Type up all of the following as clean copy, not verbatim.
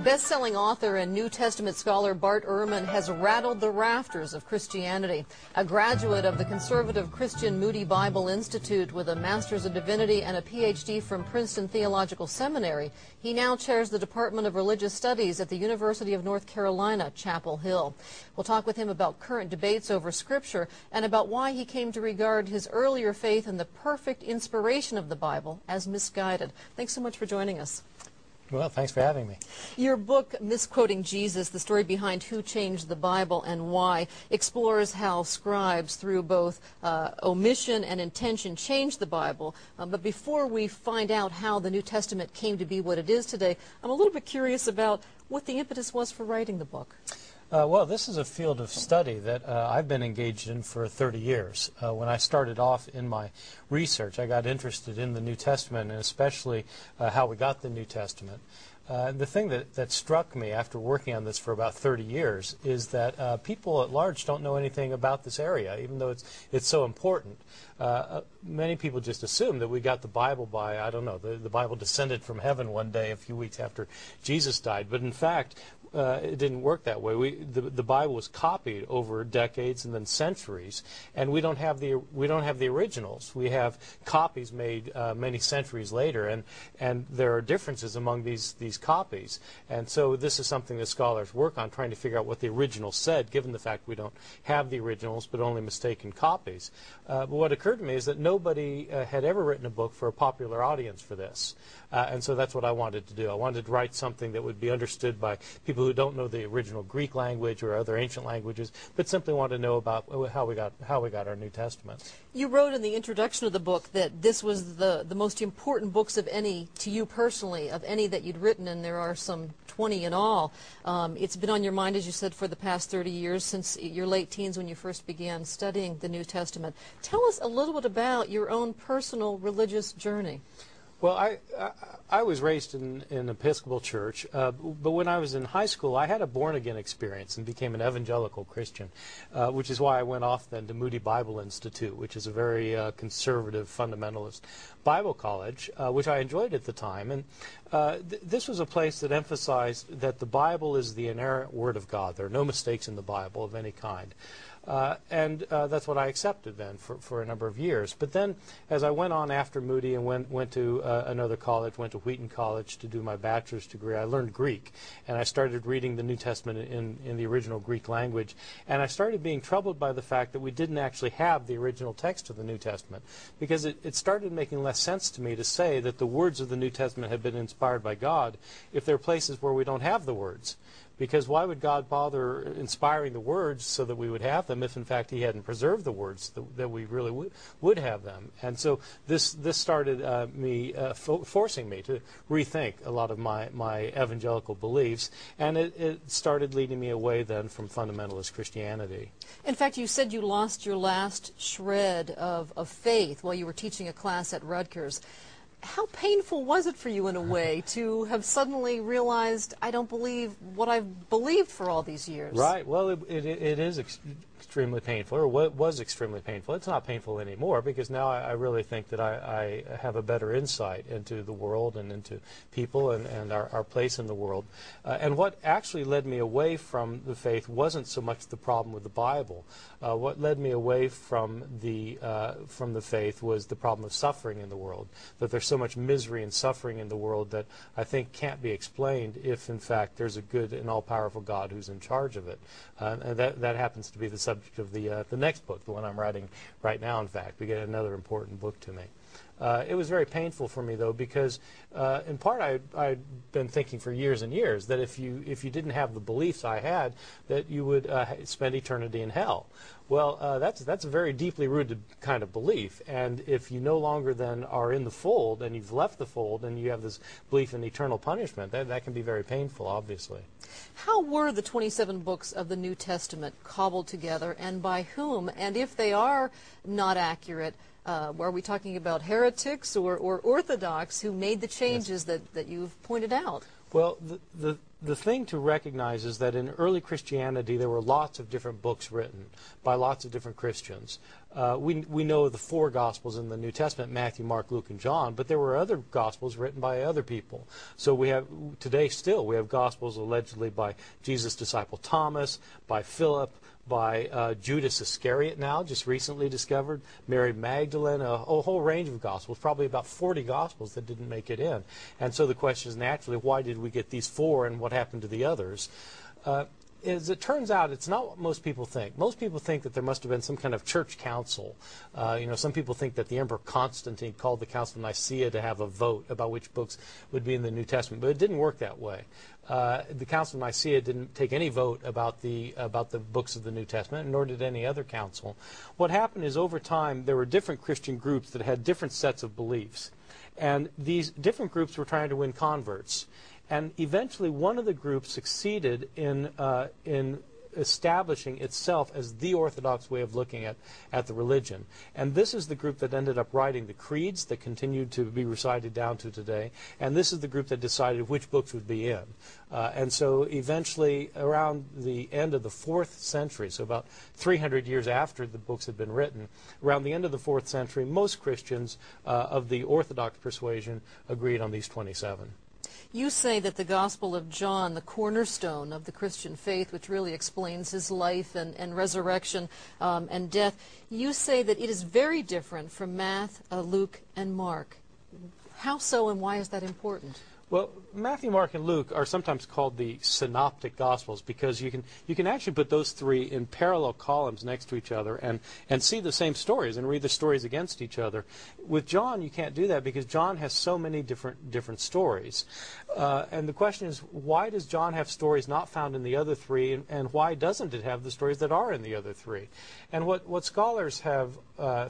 Best-selling author and New Testament scholar Bart Ehrmann has rattled the rafters of Christianity. A graduate of the conservative Christian Moody Bible Institute with a Master's of Divinity and a Ph.D. from Princeton Theological Seminary, he now chairs the Department of Religious Studies at the University of North Carolina, Chapel Hill. We'll talk with him about current debates over Scripture and about why he came to regard his earlier faith in the perfect inspiration of the Bible as misguided. Thanks so much for joining us. Well, thanks for having me. Your book, Misquoting Jesus, the story behind who changed the Bible and why, explores how scribes, through both omission and intention, changed the Bible. But before we find out how the New Testament came to be what it is today, I'm a little bit curious about what the impetus was for writing the book. Well, this is a field of study that I've been engaged in for 30 years. When I started off in my research, I got interested in the New Testament and especially how we got the New Testament. The thing that struck me after working on this for about 30 years is that people at large don't know anything about this area, even though it's so important. Many people just assume that we got the Bible by, I don't know, the Bible descended from heaven one day a few weeks after Jesus died. But in fact, it didn't work that way. The Bible was copied over decades and then centuries, and we don't have the originals. We have copies made many centuries later, and there are differences among these copies. And so this is something that scholars work on, trying to figure out what the original said, given the fact we don't have the originals but only mistaken copies. But what occurred to me is that nobody had ever written a book for a popular audience for this. And so that's what I wanted to do. I wanted to write something that would be understood by people who don't know the original Greek language or other ancient languages, but simply want to know about how we got our New Testament. You wrote in the introduction of the book that this was the most important books of any, to you personally, of any that you'd written, and there are some 20 in all. It's been on your mind, as you said, for the past 30 years, since your late teens when you first began studying the New Testament. Tell us a little bit about your own personal religious journey. Well, I was raised in an Episcopal church, but when I was in high school, I had a born-again experience and became an evangelical Christian, which is why I went off then to Moody Bible Institute, which is a very conservative, fundamentalist Bible college, which I enjoyed at the time. And this was a place that emphasized that the Bible is the inerrant Word of God. There are no mistakes in the Bible of any kind. And that's what I accepted then for a number of years. But then as I went on after Moody and went to another college, went to Wheaton College to do my bachelor's degree, I learned Greek. And I started reading the New Testament in the original Greek language. And I started being troubled by the fact that we didn't actually have the original text of the New Testament. Because it started making less sense to me to say that the words of the New Testament had been inspired by God if there are places where we don't have the words. Because why would God bother inspiring the words so that we would have them if, in fact, He hadn't preserved the words that we really would have them? And so this started forcing me to rethink a lot of my evangelical beliefs, and it started leading me away then from fundamentalist Christianity. In fact, you said you lost your last shred of faith while you were teaching a class at Rutgers. How painful was it for you, in a way, to have suddenly realized, I don't believe what I've believed for all these years? Right. Well, it is extremely painful, or was extremely painful. It's not painful anymore, because now I really think that I have a better insight into the world and into people and our place in the world. And what actually led me away from the faith wasn't so much the problem with the Bible. What led me away from the faith was the problem of suffering in the world, that there's so much misery and suffering in the world that I think can't be explained if, in fact, there's a good and all-powerful God who's in charge of it. And that happens to be the subject of the next book, the one I'm writing right now, in fact. We get another important book to me. It was very painful for me, though, because in part I'd been thinking for years and years that if you didn't have the beliefs I had, that you would spend eternity in hell. Well, that's a very deeply rooted kind of belief, and if you no longer then are in the fold and you've left the fold and you have this belief in eternal punishment, that can be very painful, obviously. How were the 27 books of the New Testament cobbled together, and by whom? And if they are not accurate, are we talking about heretics or orthodox who made the changes that you've pointed out? Well, the the thing to recognize is that in early Christianity there were lots of different books written by lots of different Christians. We know the 4 Gospels in the New Testament, Matthew, Mark, Luke, and John, but there were other Gospels written by other people. So we have, today still, we have Gospels allegedly by Jesus' disciple Thomas, by Philip, by Judas Iscariot now, just recently discovered, Mary Magdalene, a whole range of Gospels, probably about 40 Gospels that didn't make it in. And so the question is naturally, why did we get these 4 and what happened to the others? As it turns out, it's not what most people think. Most people think that there must have been some kind of church council. Some people think that the Emperor Constantine called the Council of Nicaea to have a vote about which books would be in the New Testament, but it didn't work that way. The Council of Nicaea didn't take any vote about the books of the New Testament, nor did any other council. What happened is over time there were different Christian groups that had different sets of beliefs, and these different groups were trying to win converts. And eventually one of the groups succeeded in establishing itself as the orthodox way of looking at the religion. And this is the group that ended up writing the creeds that continue to be recited down to today. And this is the group that decided which books would be in. And so eventually, around the end of the 4th century, so about 300 years after the books had been written, around the end of the 4th century, most Christians of the Orthodox persuasion agreed on these 27. You say that the Gospel of John, the cornerstone of the Christian faith, which really explains his life and resurrection and death, you say that it is very different from Matthew, Luke, and Mark. How so, and why is that important? Well, Matthew, Mark, and Luke are sometimes called the synoptic Gospels because you can actually put those 3 in parallel columns next to each other and see the same stories and read the stories against each other. With John, you can't do that because John has so many different stories. And the question is, why does John have stories not found in the other 3, and why doesn't it have the stories that are in the other 3? And what scholars have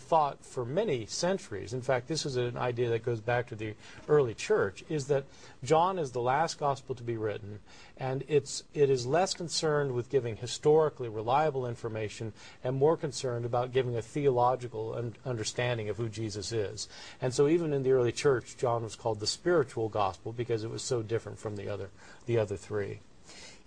thought for many centuries, in fact, this is an idea that goes back to the early church, is that John is the last gospel to be written, and it is less concerned with giving historically reliable information and more concerned about giving a theological understanding of who Jesus is. And so even in the early church, John was called the spiritual gospel because it was so different from the other 3.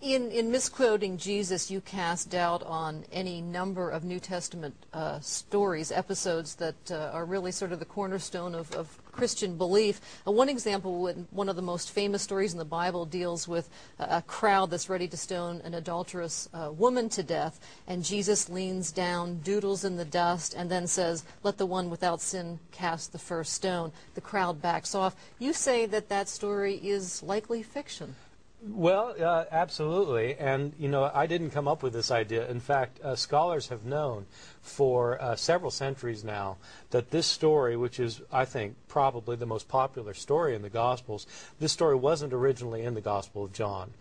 In misquoting Jesus, you cast doubt on any number of New Testament stories, episodes that are really sort of the cornerstone of Christian belief. One example, one of the most famous stories in the Bible, deals with a crowd that's ready to stone an adulterous woman to death, and Jesus leans down, doodles in the dust, and then says, "Let the one without sin cast the first stone." The crowd backs off. You say that that story is likely fiction. Well, absolutely. And, I didn't come up with this idea. In fact, scholars have known for several centuries now that this story, which is, I think, probably the most popular story in the Gospels, this story wasn't originally in the Gospel of John.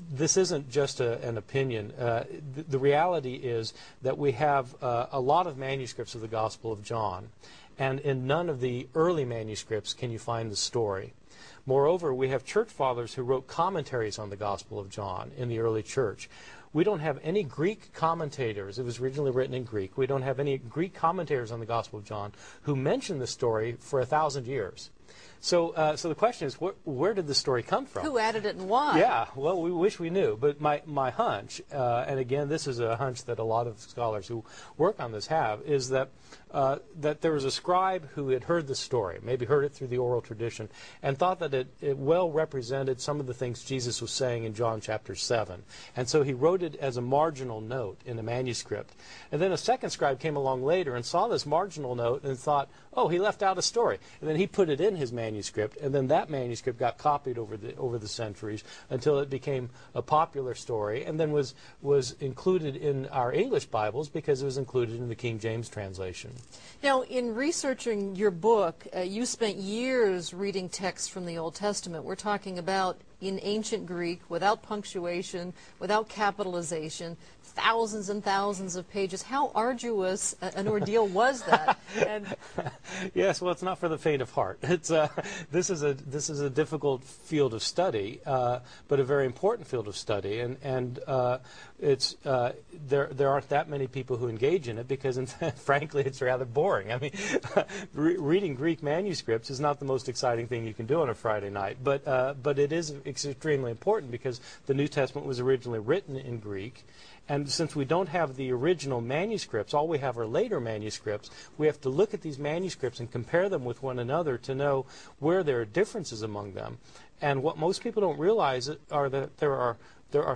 This isn't just an opinion. The reality is that we have a lot of manuscripts of the Gospel of John, and in none of the early manuscripts can you find the story. Moreover, we have church fathers who wrote commentaries on the Gospel of John in the early church. We don't have any Greek commentators. It was originally written in Greek. We don't have any Greek commentators on the Gospel of John who mention the story for 1,000 years. So the question is, where did the story come from? Who added it and why? Yeah, well, we wish we knew. But my hunch, and again, this is a hunch that a lot of scholars who work on this have, is that there was a scribe who had heard the story, maybe heard it through the oral tradition, and thought that it well represented some of the things Jesus was saying in John chapter 7. And so he wrote it as a marginal note in a manuscript. And then a second scribe came along later and saw this marginal note and thought, oh, he left out a story. And then he put it in his manuscript, and then that manuscript got copied over the centuries until it became a popular story, and then was included in our English Bibles because it was included in the King James translation. Now, in researching your book, you spent years reading texts from the Old Testament. We're talking about in ancient Greek, without punctuation, without capitalization, thousands and thousands of pages. How arduous an ordeal was that? And yes, well, it's not for the faint of heart. It's this is a difficult field of study, but a very important field of study, and it's there aren't that many people who engage in it because, frankly, it's rather boring. I mean, reading Greek manuscripts is not the most exciting thing you can do on a Friday night, but it is extremely important because the New Testament was originally written in Greek. And since we don't have the original manuscripts, all we have are later manuscripts, we have to look at these manuscripts and compare them with one another to know where there are differences among them. And what most people don't realize are that there are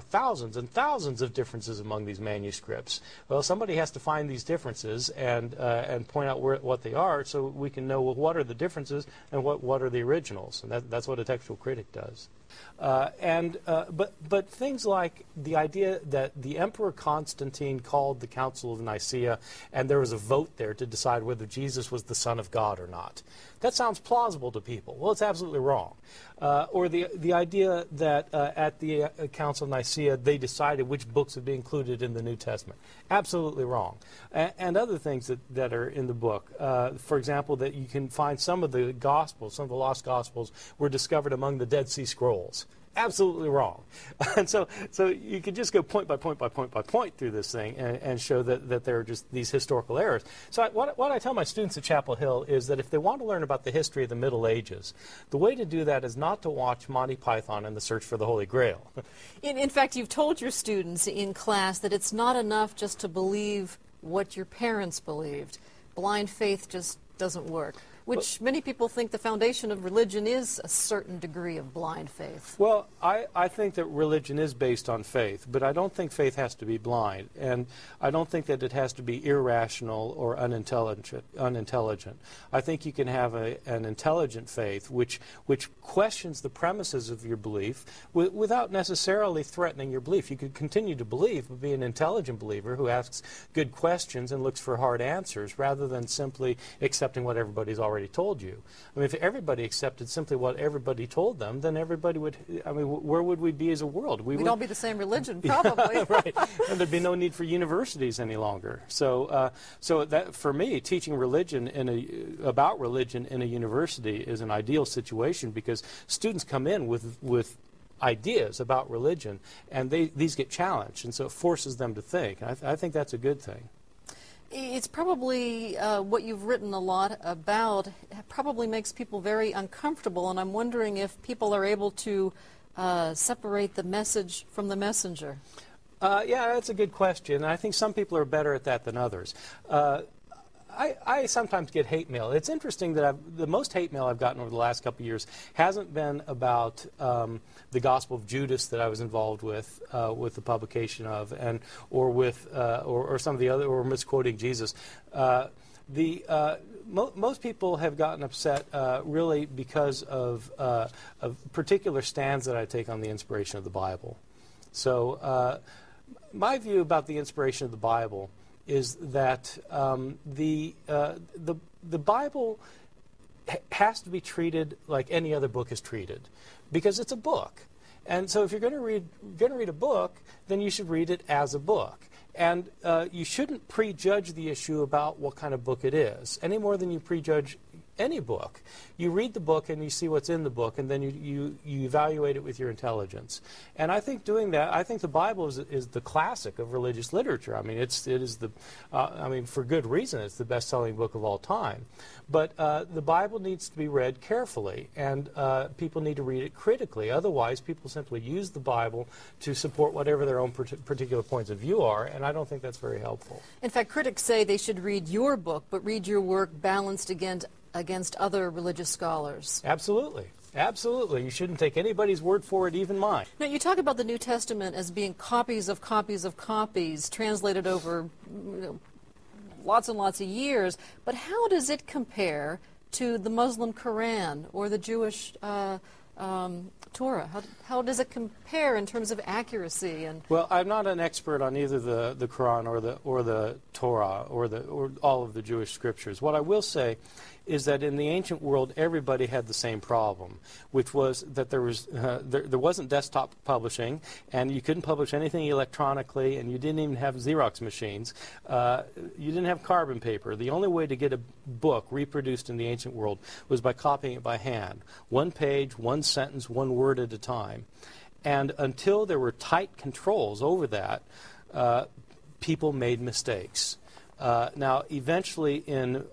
thousands and thousands of differences among these manuscripts. Well, somebody has to find these differences and point out what they are so we can know, well, what are the differences and what are the originals. And that's what a textual critic does. But things like the idea that the Emperor Constantine called the Council of Nicaea and there was a vote there to decide whether Jesus was the Son of God or not. That sounds plausible to people. Well, it's absolutely wrong. Or the idea that at the Council of Nicaea they decided which books would be included in the New Testament. Absolutely wrong. And other things that are in the book. For example, that you can find some of the Gospels, some of the lost Gospels were discovered among the Dead Sea Scrolls. Absolutely wrong. And so you could just go point by point by point by point through this thing and show that there are just these historical errors. So what I tell my students at Chapel Hill is that if they want to learn about the history of the Middle Ages, the way to do that is not to watch Monty Python and the Search for the Holy Grail. In fact, you've told your students in class that it's not enough just to believe what your parents believed. Blind faith just doesn't work. Which many people think the foundation of religion is a certain degree of blind faith. Well, I think that religion is based on faith, but I don't think faith has to be blind, and I don't think that it has to be irrational or unintelligent. I think you can have an intelligent faith which questions the premises of your belief without necessarily threatening your belief. You could continue to believe, but be an intelligent believer who asks good questions and looks for hard answers rather than simply accepting what everybody's already told you. I mean, if everybody accepted simply what everybody told them, then everybody would, I mean, where would we be as a world? We'd all be the same religion, probably. Right. And there'd be no need for universities any longer. So that, for me, teaching religion about religion in a university is an ideal situation because students come in with ideas about religion, and these get challenged, and so it forces them to think. I think that's a good thing. It's probably what you've written a lot about probably makes people very uncomfortable, and I'm wondering if people are able to separate the message from the messenger. Yeah, that's a good question. I think some people are better at that than others. I sometimes get hate mail. It's interesting that the most hate mail I've gotten over the last couple of years hasn't been about the Gospel of Judas that I was involved with the publication of, or some of the other, or misquoting Jesus. Most people have gotten upset really because of particular stands that I take on the inspiration of the Bible. So my view about the inspiration of the Bible is that the Bible has to be treated like any other book is treated, because it's a book. And so if you're going to read a book, then you should read it as a book. And you shouldn't prejudge the issue about what kind of book it is, any more than you prejudge any book. You read the book and you see what's in the book, and then you evaluate it with your intelligence. And I think doing that, I think the Bible is the classic of religious literature. I mean, it is the, I mean, for good reason, it's the best-selling book of all time. But the Bible needs to be read carefully, and people need to read it critically. Otherwise, people simply use the Bible to support whatever their own particular points of view are, and I don't think that's very helpful. In fact, critics say they should read your book, but read your work balanced against other religious scholars. Absolutely. Absolutely. You shouldn't take anybody's word for it, even mine. Now, you talk about the New Testament as being copies of copies of copies, translated over lots and lots of years, but how does it compare to the Muslim Quran or the Jewish Torah? How does it compare in terms of accuracy? And well, I'm not an expert on either the Quran or the Torah or all of the Jewish scriptures. What I will say is that in the ancient world, everybody had the same problem, which was that there wasn't desktop publishing, and you couldn't publish anything electronically, and you didn't even have Xerox machines. You didn't have carbon paper. The only way to get a book reproduced in the ancient world was by copying it by hand, one page, one sentence, one word at a time. And until there were tight controls over that, people made mistakes. Now, eventually in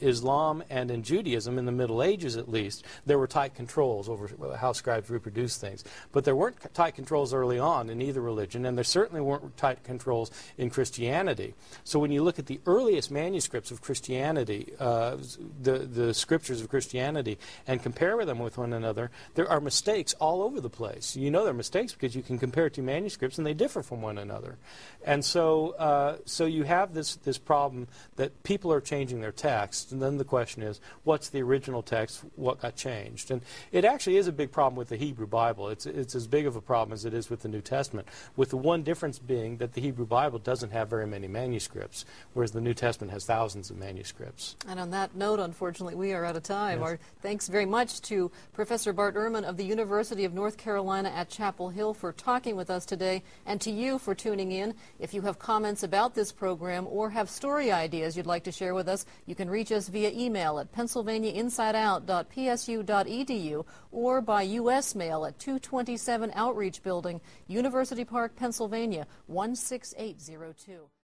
Islam and in Judaism, in the Middle Ages at least, there were tight controls over how scribes reproduced things. But there weren't tight controls early on in either religion, and there certainly weren't tight controls in Christianity. So when you look at the earliest manuscripts of Christianity, the scriptures of Christianity, and compare them with one another, there are mistakes all over the place. You know there are mistakes because you can compare two manuscripts and they differ from one another. And so you have this problem that people are changing their text, and then the question is, what's the original text, what got changed? And it actually is a big problem with the Hebrew Bible. It's as big of a problem as it is with the New Testament, with the one difference being that the Hebrew Bible doesn't have very many manuscripts, whereas the New Testament has thousands of manuscripts. And on that note, unfortunately, we are out of time. Yes. Our thanks very much to Professor Bart Ehrmann of the University of North Carolina at Chapel Hill for talking with us today, and to you for tuning in. If you have comments about this program or have story ideas you'd like to share with us, you can reach us via email at pennsylvaniainsideout.psu.edu or by U.S. mail at 227 Outreach Building, University Park, Pennsylvania, 16802.